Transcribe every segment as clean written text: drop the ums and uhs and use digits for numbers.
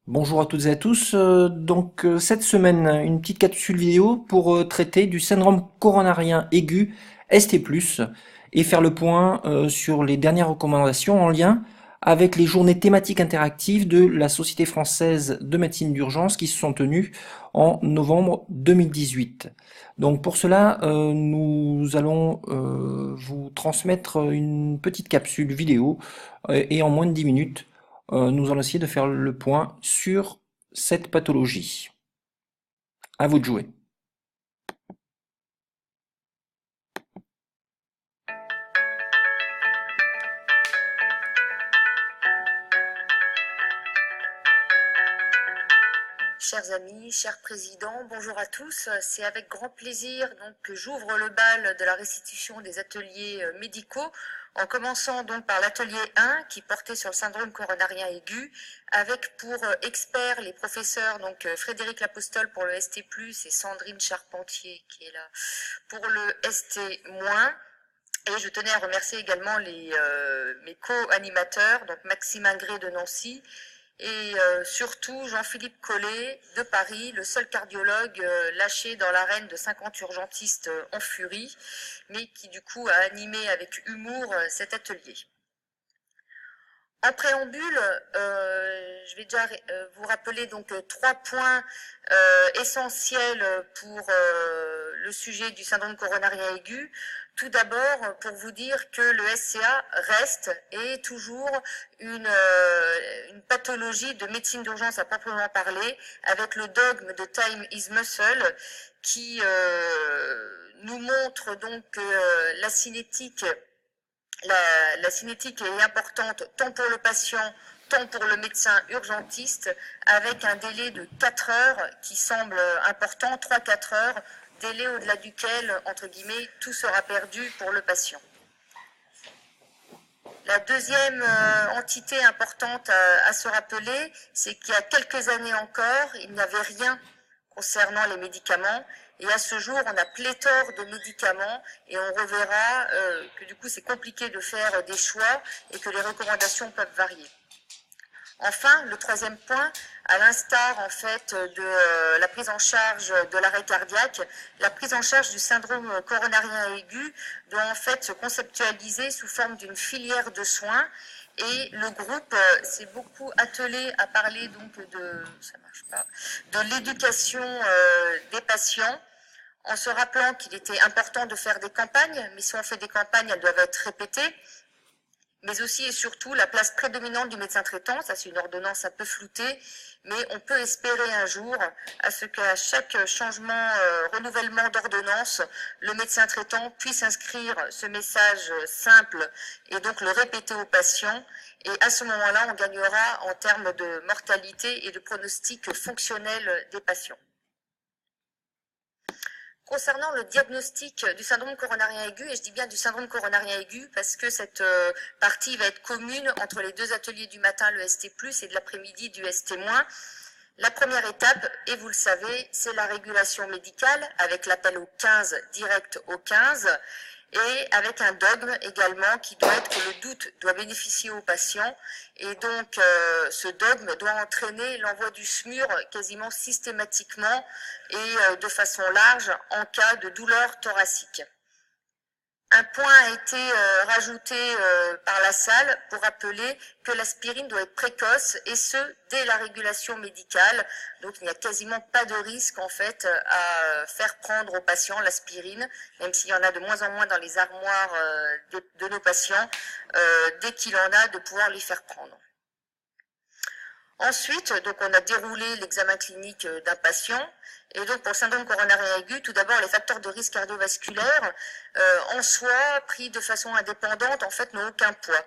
Bonjour à toutes et à tous. Cette semaine, une petite capsule vidéo pour traiter du syndrome coronarien aigu ST+, et faire le point sur les dernières recommandations en lien avec les journées thématiques interactives de la Société française de médecine d'urgence qui se sont tenues en novembre 2018. Donc pour cela, nous allons vous transmettre une petite capsule vidéo et en moins de 10 minutes nous allons essayer de faire le point sur cette pathologie. À vous de jouer. Chers amis, chers présidents, bonjour à tous. C'est avec grand plaisir que j'ouvre le bal de la restitution des ateliers médicaux, en commençant donc par l'atelier 1 qui portait sur le syndrome coronarien aigu, avec pour experts les professeurs Frédéric Lapostole pour le ST+, et Sandrine Charpentier qui est là pour le ST-. Et je tenais à remercier également mes co-animateurs, donc Maxime Ingré de Nancy, et surtout Jean-Philippe Collet de Paris, le seul cardiologue lâché dans l'arène de 50 urgentistes en furie, mais qui du coup a animé avec humour cet atelier. En préambule, je vais déjà vous rappeler trois points essentiels pour le sujet du syndrome coronarien aigu. Tout d'abord, pour vous dire que le SCA reste et est toujours une pathologie de médecine d'urgence à proprement parler, avec le dogme de time is muscle qui nous montre donc que la cinétique est importante tant pour le patient, tant pour le médecin urgentiste, avec un délai de 4 heures qui semble important, 3-4 heures, délai au-delà duquel, entre guillemets, tout sera perdu pour le patient. La deuxième entité importante à se rappeler, c'est qu'il y a quelques années encore, il n'y avait rien concernant les médicaments. Et à ce jour, on a pléthore de médicaments et on reverra que du coup, c'est compliqué de faire des choix et que les recommandations peuvent varier. Enfin, le troisième point, à l'instar en fait de la prise en charge de l'arrêt cardiaque, la prise en charge du syndrome coronarien aigu doit en fait se conceptualiser sous forme d'une filière de soins. Et le groupe s'est beaucoup attelé à parler de l'éducation des patients, en se rappelant qu'il était important de faire des campagnes, mais si on fait des campagnes, elles doivent être répétées, mais aussi et surtout la place prédominante du médecin traitant. Ça, c'est une ordonnance un peu floutée, mais on peut espérer un jour à ce qu'à chaque changement, renouvellement d'ordonnance, le médecin traitant puisse inscrire ce message simple et donc le répéter aux patients. Et à ce moment-là, on gagnera en termes de mortalité et de pronostic fonctionnel des patients. Concernant le diagnostic du syndrome coronarien aigu, et je dis bien du syndrome coronarien aigu parce que cette partie va être commune entre les deux ateliers du matin, le ST+, et de l'après-midi du ST-. La première étape, et vous le savez, c'est la régulation médicale avec l'appel au 15, direct au 15, et avec un dogme également qui doit être que le doute doit bénéficier au patient, et donc ce dogme doit entraîner l'envoi du SMUR quasiment systématiquement et de façon large en cas de douleur thoracique. Un point a été rajouté par la salle pour rappeler que l'aspirine doit être précoce et ce, dès la régulation médicale. Donc il n'y a quasiment pas de risque en fait à faire prendre aux patients l'aspirine, même s'il y en a de moins en moins dans les armoires de nos patients, dès qu'il en a, de pouvoir les faire prendre. Ensuite, donc on a déroulé l'examen clinique d'un patient. Et donc pour le syndrome coronarien aigu, tout d'abord les facteurs de risque cardiovasculaire en soi, pris de façon indépendante, en fait n'ont aucun poids.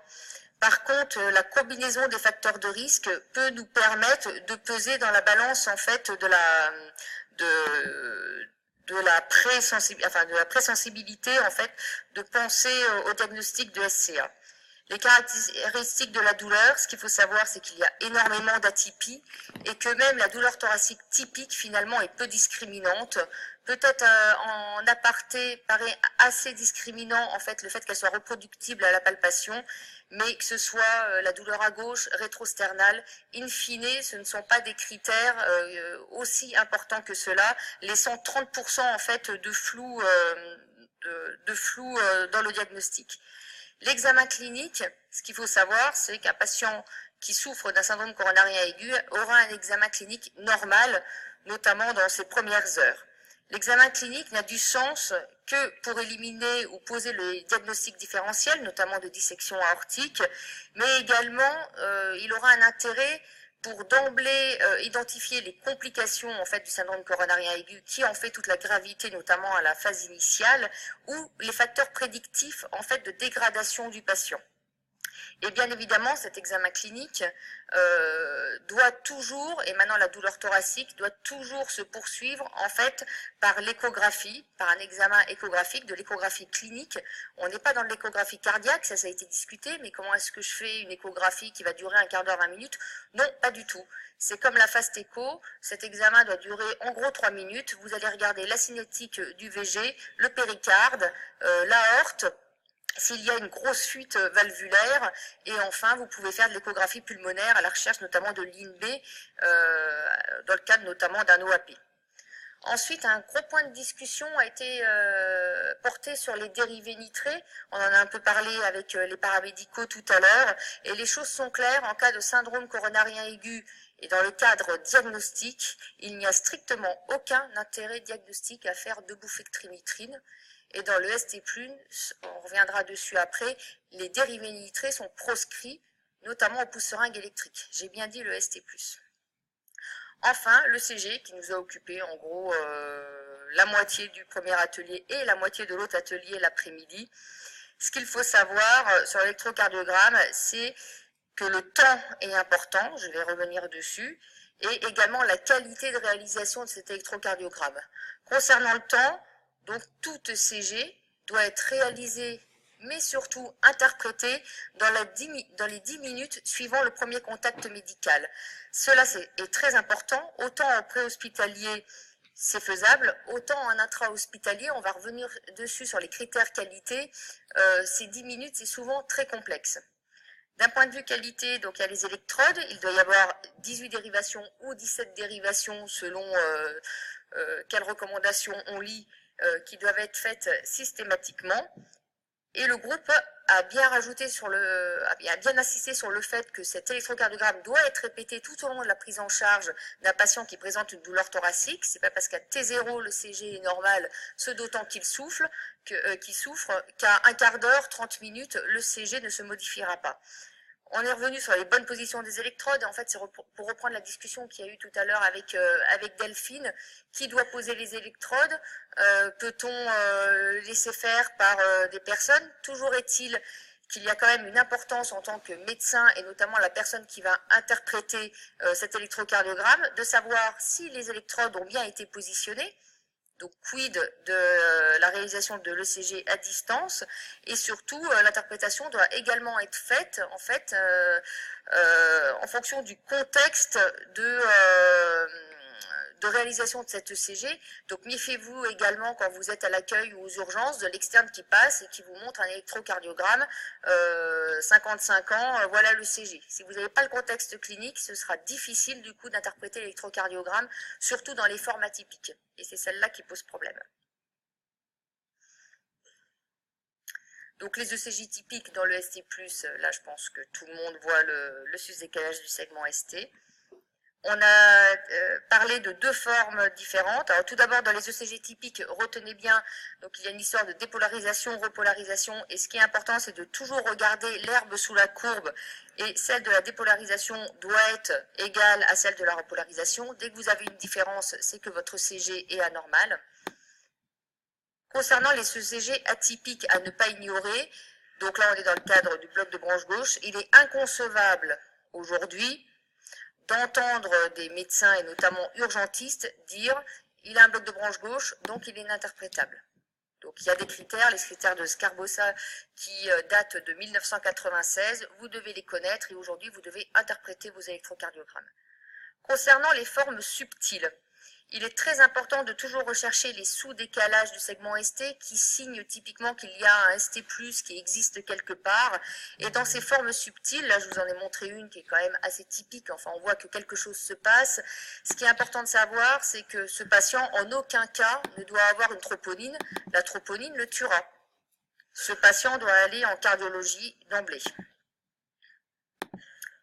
Par contre, la combinaison des facteurs de risque peut nous permettre de peser dans la balance en fait de la présensibilité en fait de penser au diagnostic de SCA. Les caractéristiques de la douleur, ce qu'il faut savoir, c'est qu'il y a énormément d'atypies et que même la douleur thoracique typique, finalement, est peu discriminante. Peut-être en aparté, paraît assez discriminant, en fait, le fait qu'elle soit reproductible à la palpation, mais que ce soit la douleur à gauche, rétrosternale, in fine, ce ne sont pas des critères aussi importants que cela, laissant 30% en fait de flou, dans le diagnostic. L'examen clinique, ce qu'il faut savoir, c'est qu'un patient qui souffre d'un syndrome coronarien aigu aura un examen clinique normal, notamment dans ses premières heures. L'examen clinique n'a du sens que pour éliminer ou poser le diagnostic différentiel, notamment de dissection aortique, mais également il aura un intérêt pour d'emblée identifier les complications en fait du syndrome coronarien aigu qui en fait toute la gravité, notamment à la phase initiale, ou les facteurs prédictifs en fait de dégradation du patient. Et bien évidemment, cet examen clinique doit toujours, et maintenant la douleur thoracique, doit toujours se poursuivre en fait par l'échographie, par un examen échographique, de l'échographie clinique. On n'est pas dans l'échographie cardiaque, ça a été discuté, mais comment est-ce que je fais une échographie qui va durer un quart d'heure, 20 minutes? Non, pas du tout. C'est comme la fast écho, cet examen doit durer en gros 3 minutes. Vous allez regarder la cinétique du VG, le péricarde, l'aorte, s'il y a une grosse fuite valvulaire, et enfin vous pouvez faire de l'échographie pulmonaire à la recherche notamment de l'INB, dans le cadre notamment d'un OAP. Ensuite, un gros point de discussion a été porté sur les dérivés nitrés. On en a un peu parlé avec les paramédicaux tout à l'heure, et les choses sont claires. En cas de syndrome coronarien aigu et dans le cadre diagnostique, il n'y a strictement aucun intérêt diagnostique à faire 2 bouffées de trinitrine. Et dans le ST+, on reviendra dessus après, les dérivés nitrés sont proscrits, notamment au pousse-seringue électrique. J'ai bien dit le ST+. Enfin, le CG qui nous a occupé en gros la moitié du premier atelier et la moitié de l'autre atelier l'après-midi. Ce qu'il faut savoir sur l'électrocardiogramme, c'est que le temps est important, je vais revenir dessus, et également la qualité de réalisation de cet électrocardiogramme. Concernant le temps, donc toute CG doit être réalisée, mais surtout interprétée dans les 10 minutes suivant le premier contact médical. Cela est très important, autant en préhospitalier c'est faisable, autant en intra-hospitalier, on va revenir dessus sur les critères qualité, ces 10 minutes c'est souvent très complexe. D'un point de vue qualité, donc il y a les électrodes, il doit y avoir 18 dérivations ou 17 dérivations selon quelles recommandations on lit, qui doivent être faites systématiquement. Et le groupe a bien insisté sur le fait que cet électrocardiogramme doit être répété tout au long de la prise en charge d'un patient qui présente une douleur thoracique. C'est pas parce qu'à T0 le CG est normal, ce d'autant qu'il souffre, qu'à un quart d'heure, 30 minutes, le CG ne se modifiera pas. On est revenu sur les bonnes positions des électrodes. En fait, c'est pour reprendre la discussion qu'il y a eu tout à l'heure avec Delphine. Qui doit poser les électrodes? Peut-on laisser faire par des personnes? Toujours est-il qu'il y a quand même une importance en tant que médecin, et notamment la personne qui va interpréter cet électrocardiogramme, de savoir si les électrodes ont bien été positionnées. Donc, quid de la réalisation de l'ECG à distance, et surtout l'interprétation doit également être faite en fait en fonction du contexte de réalisation de cette ECG. Donc méfiez-vous également quand vous êtes à l'accueil ou aux urgences de l'externe qui passe et qui vous montre un électrocardiogramme 55 ans, voilà le CG. Si vous n'avez pas le contexte clinique, ce sera difficile du coup d'interpréter l'électrocardiogramme, surtout dans les formes atypiques. Et c'est celle-là qui pose problème. Donc les ECG typiques dans le ST+, là je pense que tout le monde voit le sus-décalage du segment ST. On a parlé de 2 formes différentes. Alors tout d'abord, dans les ECG typiques, retenez bien, donc il y a une histoire de dépolarisation, repolarisation, et ce qui est important, c'est de toujours regarder l'herbe sous la courbe, et celle de la dépolarisation doit être égale à celle de la repolarisation. Dès que vous avez une différence, c'est que votre CG est anormal. Concernant les ECG atypiques à ne pas ignorer, donc là on est dans le cadre du bloc de branche gauche, il est inconcevable aujourd'hui d'entendre des médecins et notamment urgentistes dire il a un bloc de branche gauche, donc il est ininterprétable. Donc il y a des critères, les critères de Scarbosa qui datent de 1996, vous devez les connaître et aujourd'hui vous devez interpréter vos électrocardiogrammes. Concernant les formes subtiles, Il est très important de toujours rechercher les sous-décalages du segment ST qui signent typiquement qu'il y a un ST+, qui existe quelque part. Et dans ces formes subtiles, là je vous en ai montré une qui est quand même assez typique, enfin on voit que quelque chose se passe. Ce qui est important de savoir, c'est que ce patient en aucun cas ne doit avoir une troponine. La troponine le tuera. Ce patient doit aller en cardiologie d'emblée.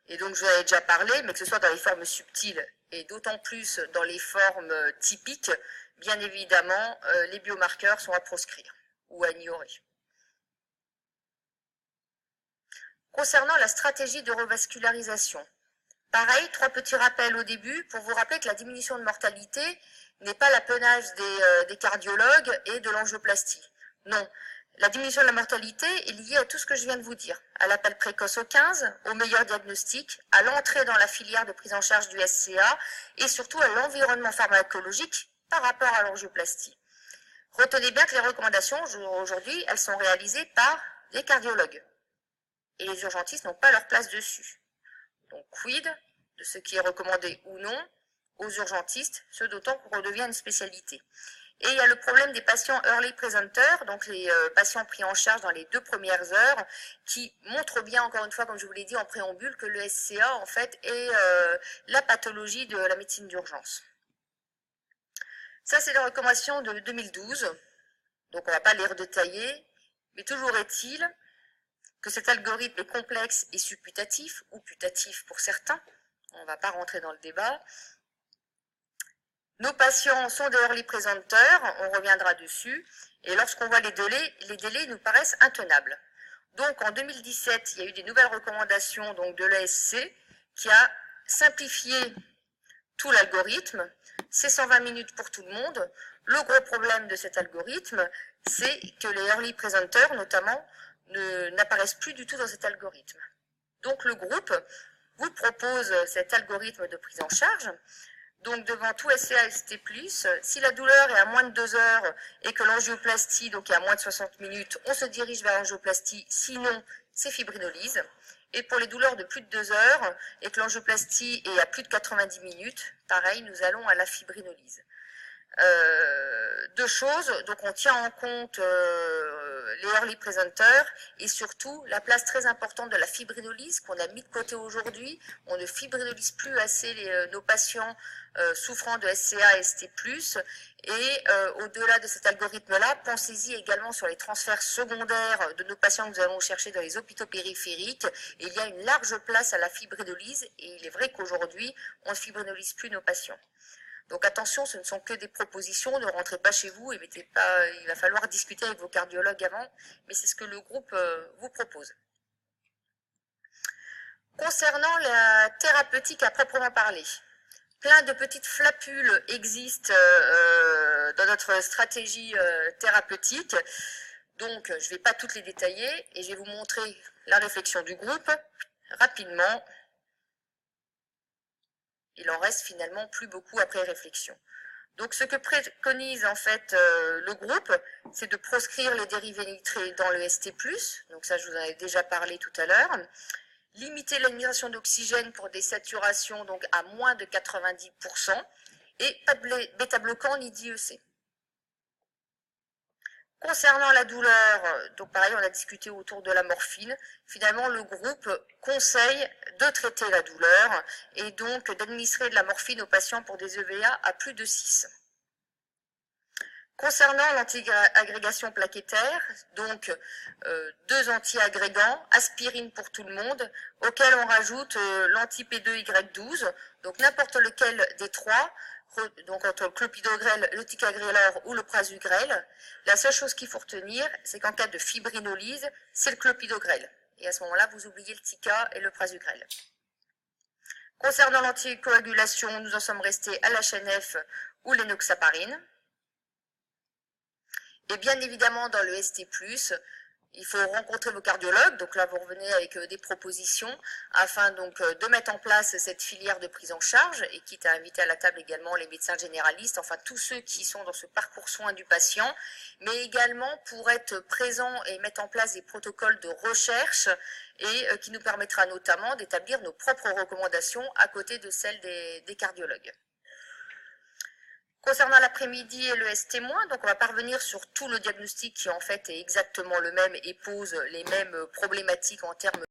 Et donc, je vous en ai déjà parlé, mais que ce soit dans les formes subtiles et d'autant plus dans les formes typiques, bien évidemment, les biomarqueurs sont à proscrire ou à ignorer. Concernant la stratégie de revascularisation, pareil, 3 petits rappels au début pour vous rappeler que la diminution de mortalité n'est pas l'apanage des cardiologues et de l'angioplastie. Non. La diminution de la mortalité est liée à tout ce que je viens de vous dire, à l'appel précoce au 15, au meilleur diagnostic, à l'entrée dans la filière de prise en charge du SCA et surtout à l'environnement pharmacologique par rapport à l'angioplastie. Retenez bien que les recommandations aujourd'hui, elles sont réalisées par les cardiologues et les urgentistes n'ont pas leur place dessus. Donc quid de ce qui est recommandé ou non aux urgentistes, ce d'autant qu'on redevient une spécialité. Et il y a le problème des patients early presenters, donc les patients pris en charge dans les 2 premières heures, qui montrent bien, encore une fois, comme je vous l'ai dit en préambule, que le SCA, en fait, est la pathologie de la médecine d'urgence. Ça, c'est les recommandations de 2012, donc on ne va pas les redétailler, mais toujours est-il que cet algorithme est complexe et supputatif, ou putatif pour certains, on ne va pas rentrer dans le débat. Nos patients sont des early presenters, on reviendra dessus, et lorsqu'on voit les délais nous paraissent intenables. Donc en 2017, il y a eu des nouvelles recommandations donc, de l'ESC qui a simplifié tout l'algorithme. C'est 120 minutes pour tout le monde. Le gros problème de cet algorithme, c'est que les early presenters, notamment, n'apparaissent plus du tout dans cet algorithme. Donc le groupe vous propose cet algorithme de prise en charge. Donc devant tout SCA-ST+, si la douleur est à moins de 2 heures et que l'angioplastie donc est à moins de 60 minutes, on se dirige vers l'angioplastie, sinon c'est fibrinolyse. Et pour les douleurs de plus de 2 heures et que l'angioplastie est à plus de 90 minutes, pareil, nous allons à la fibrinolyse. 2 choses, donc on tient en compte les early presenters et surtout la place très importante de la fibrinolyse qu'on a mis de côté aujourd'hui. On ne fibrinolyse plus assez nos patients souffrant de SCA et ST+. Et au-delà de cet algorithme-là, pensez-y également sur les transferts secondaires de nos patients que nous allons chercher dans les hôpitaux périphériques. Et il y a une large place à la fibrinolyse et il est vrai qu'aujourd'hui, on ne fibrinolyse plus nos patients. Donc attention, ce ne sont que des propositions, ne rentrez pas chez vous, il va falloir discuter avec vos cardiologues avant, mais c'est ce que le groupe vous propose. Concernant la thérapeutique à proprement parler, plein de petites flapules existent dans notre stratégie thérapeutique, donc je ne vais pas toutes les détailler et je vais vous montrer la réflexion du groupe rapidement. Il en reste finalement plus beaucoup après réflexion. Donc ce que préconise en fait le groupe, c'est de proscrire les dérivés nitrés dans le ST+, donc ça je vous en ai déjà parlé tout à l'heure, limiter l'administration d'oxygène pour des saturations donc à moins de 90%, et pas de bêta-bloquant ni d'IEC. Concernant la douleur, donc pareil, on a discuté autour de la morphine. Finalement, le groupe conseille de traiter la douleur et donc d'administrer de la morphine aux patients pour des EVA à plus de 6. Concernant l'anti-agrégation plaquettaire, donc 2 anti-agrégants, aspirine pour tout le monde, auquel on rajoute l'anti-P2Y12, donc n'importe lequel des 3, donc entre le clopidogrel, le ticagrelor ou le prasugrel. La seule chose qu'il faut retenir, c'est qu'en cas de fibrinolyse, c'est le clopidogrel. Et à ce moment-là, vous oubliez le tica et le prasugrel. Concernant l'anticoagulation, nous en sommes restés à l'HNF ou l'enoxaparine. Et bien évidemment, dans le ST+, il faut rencontrer vos cardiologues, donc là vous revenez avec des propositions afin donc de mettre en place cette filière de prise en charge et quitte à inviter à la table également les médecins généralistes, enfin tous ceux qui sont dans ce parcours soin du patient, mais également pour être présents et mettre en place des protocoles de recherche et qui nous permettra notamment d'établir nos propres recommandations à côté de celles des cardiologues. Concernant l'après-midi et le S-témoin, donc on va pas revenir sur tout le diagnostic qui en fait est exactement le même et pose les mêmes problématiques en termes